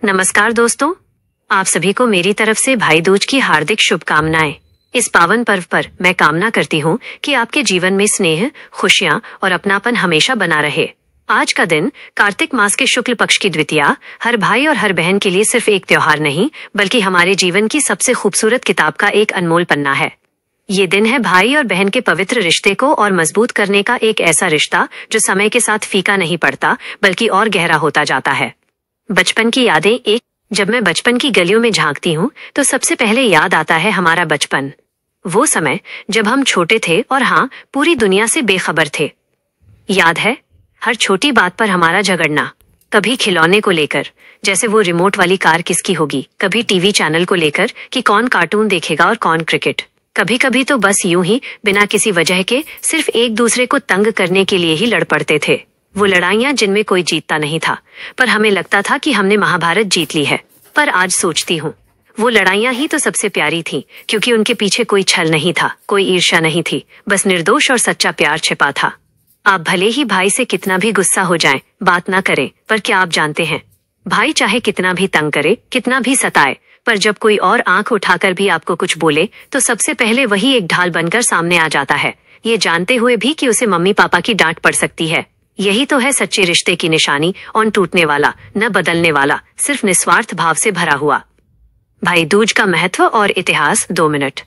नमस्कार दोस्तों, आप सभी को मेरी तरफ से भाई दूज की हार्दिक शुभकामनाएं। इस पावन पर्व पर मैं कामना करती हूँ कि आपके जीवन में स्नेह, खुशियाँ और अपनापन हमेशा बना रहे। आज का दिन कार्तिक मास के शुक्ल पक्ष की द्वितीया हर भाई और हर बहन के लिए सिर्फ एक त्योहार नहीं बल्कि हमारे जीवन की सबसे खूबसूरत किताब का एक अनमोल पन्ना है। ये दिन है भाई और बहन के पवित्र रिश्ते को और मजबूत करने का, एक ऐसा रिश्ता जो समय के साथ फीका नहीं पड़ता बल्कि और गहरा होता जाता है। बचपन की यादें। जब मैं बचपन की गलियों में झांकती हूँ तो सबसे पहले याद आता है हमारा बचपन। वो समय जब हम छोटे थे और हाँ, पूरी दुनिया से बेखबर थे। याद है हर छोटी बात पर हमारा झगड़ना, कभी खिलौने को लेकर, जैसे वो रिमोट वाली कार किसकी होगी, कभी टीवी चैनल को लेकर कि कौन कार्टून देखेगा और कौन क्रिकेट। कभी कभी तो बस यूं ही बिना किसी वजह के सिर्फ एक दूसरे को तंग करने के लिए ही लड़ पड़ते थे। वो लड़ाइयां जिनमें कोई जीतता नहीं था, पर हमें लगता था कि हमने महाभारत जीत ली है। पर आज सोचती हूँ वो लड़ाइयां ही तो सबसे प्यारी थीं, क्योंकि उनके पीछे कोई छल नहीं था, कोई ईर्ष्या नहीं थी, बस निर्दोष और सच्चा प्यार छिपा था। आप भले ही भाई से कितना भी गुस्सा हो जाएं, बात ना करें, पर क्या आप जानते हैं, भाई चाहे कितना भी तंग करे, कितना भी सताए, पर जब कोई और आंख उठाकर भी आपको कुछ बोले तो सबसे पहले वही एक ढाल बनकर सामने आ जाता है, ये जानते हुए भी कि उसे मम्मी पापा की डांट पड़ सकती है। यही तो है सच्चे रिश्ते की निशानी, और टूटने वाला, न बदलने वाला, सिर्फ निस्वार्थ भाव से भरा हुआ। भाई दूज का महत्व और इतिहास 2 मिनट।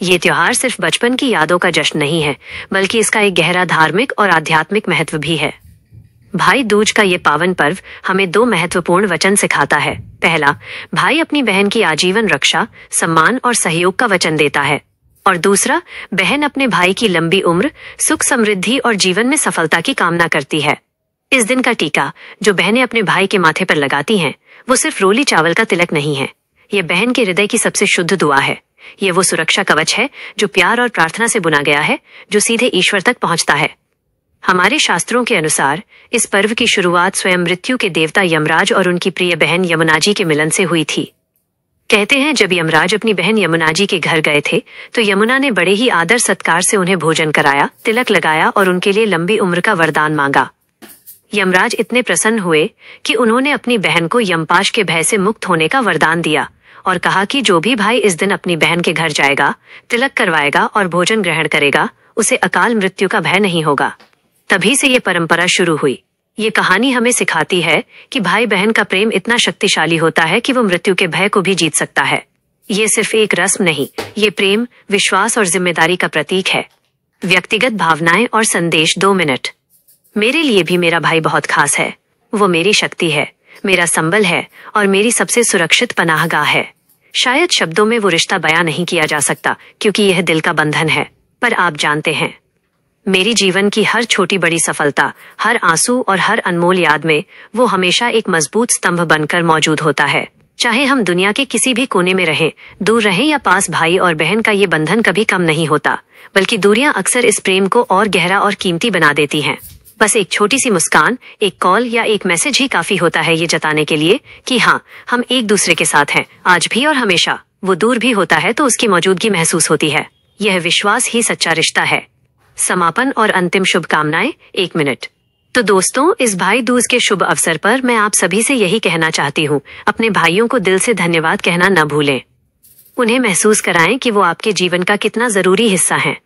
ये त्योहार सिर्फ बचपन की यादों का जश्न नहीं है, बल्कि इसका एक गहरा धार्मिक और आध्यात्मिक महत्व भी है। भाई दूज का ये पावन पर्व हमें 2 महत्वपूर्ण वचन सिखाता है। पहला, भाई अपनी बहन की आजीवन रक्षा, सम्मान और सहयोग का वचन देता है, और दूसरा, बहन अपने भाई की लंबी उम्र, सुख समृद्धि और जीवन में सफलता की कामना करती है। इस दिन का टीका जो बहनें अपने भाई के माथे पर लगाती हैं, वो सिर्फ रोली चावल का तिलक नहीं है, ये बहन के हृदय की सबसे शुद्ध दुआ है। ये वो सुरक्षा कवच है जो प्यार और प्रार्थना से बुना गया है, जो सीधे ईश्वर तक पहुंचता है। हमारे शास्त्रों के अनुसार इस पर्व की शुरुआत स्वयं मृत्यु के देवता यमराज और उनकी प्रिय बहन यमुना जी के मिलन से हुई थी। कहते हैं जब यमराज अपनी बहन यमुना जी के घर गए थे तो यमुना ने बड़े ही आदर सत्कार से उन्हें भोजन कराया, तिलक लगाया और उनके लिए लंबी उम्र का वरदान मांगा। यमराज इतने प्रसन्न हुए कि उन्होंने अपनी बहन को यमपाश के भय से मुक्त होने का वरदान दिया और कहा कि जो भी भाई इस दिन अपनी बहन के घर जाएगा, तिलक करवाएगा और भोजन ग्रहण करेगा, उसे अकाल मृत्यु का भय नहीं होगा। तभी से ये परंपरा शुरू हुई। ये कहानी हमें सिखाती है कि भाई बहन का प्रेम इतना शक्तिशाली होता है कि वो मृत्यु के भय को भी जीत सकता है। ये सिर्फ एक रस्म नहीं, ये प्रेम, विश्वास और जिम्मेदारी का प्रतीक है। व्यक्तिगत भावनाएं और संदेश 2 मिनट। मेरे लिए भी मेरा भाई बहुत खास है। वो मेरी शक्ति है, मेरा संबल है और मेरी सबसे सुरक्षित पनाहगाह है। शायद शब्दों में वो रिश्ता बयां नहीं किया जा सकता, क्योंकि यह दिल का बंधन है, पर आप जानते हैं, मेरी जीवन की हर छोटी बड़ी सफलता, हर आंसू और हर अनमोल याद में वो हमेशा एक मजबूत स्तंभ बनकर मौजूद होता है। चाहे हम दुनिया के किसी भी कोने में रहें, दूर रहें या पास, भाई और बहन का ये बंधन कभी कम नहीं होता, बल्कि दूरियां अक्सर इस प्रेम को और गहरा और कीमती बना देती हैं। बस एक छोटी सी मुस्कान, एक कॉल या एक मैसेज ही काफी होता है ये जताने के लिए कि हाँ, हम एक दूसरे के साथ हैं, आज भी और हमेशा। वो दूर भी होता है तो उसकी मौजूदगी महसूस होती है। यह विश्वास ही सच्चा रिश्ता है। समापन और अंतिम शुभकामनाएं 1 मिनट। तो दोस्तों, इस भाई दूज के शुभ अवसर पर मैं आप सभी से यही कहना चाहती हूँ, अपने भाइयों को दिल से धन्यवाद कहना न भूलें। उन्हें महसूस कराएं कि वो आपके जीवन का कितना जरूरी हिस्सा हैं।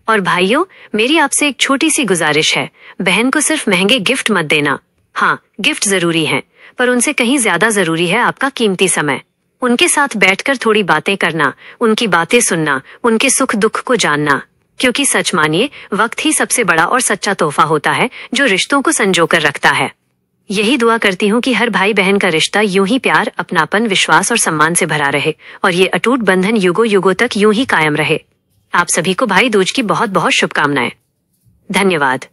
और भाइयों, मेरी आपसे एक छोटी सी गुजारिश है, बहन को सिर्फ महंगे गिफ्ट मत देना। हाँ, गिफ्ट जरूरी हैं, पर उनसे कहीं ज्यादा जरूरी है आपका कीमती समय। उनके साथ बैठकर थोड़ी बातें करना, उनकी बातें सुनना, उनके सुख दुख को जानना, क्योंकि सच मानिए, वक्त ही सबसे बड़ा और सच्चा तोहफा होता है जो रिश्तों को संजोकर रखता है। यही दुआ करती हूँ कि हर भाई बहन का रिश्ता यूं ही प्यार, अपनापन, विश्वास और सम्मान से भरा रहे और ये अटूट बंधन युगों युगों तक यूं ही कायम रहे। आप सभी को भाई दूज की बहुत बहुत शुभकामनाएं। धन्यवाद।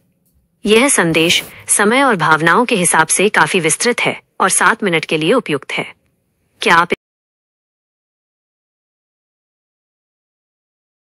यह संदेश समय और भावनाओं के हिसाब से काफी विस्तृत है और 7 मिनट के लिए उपयुक्त है। क्या आप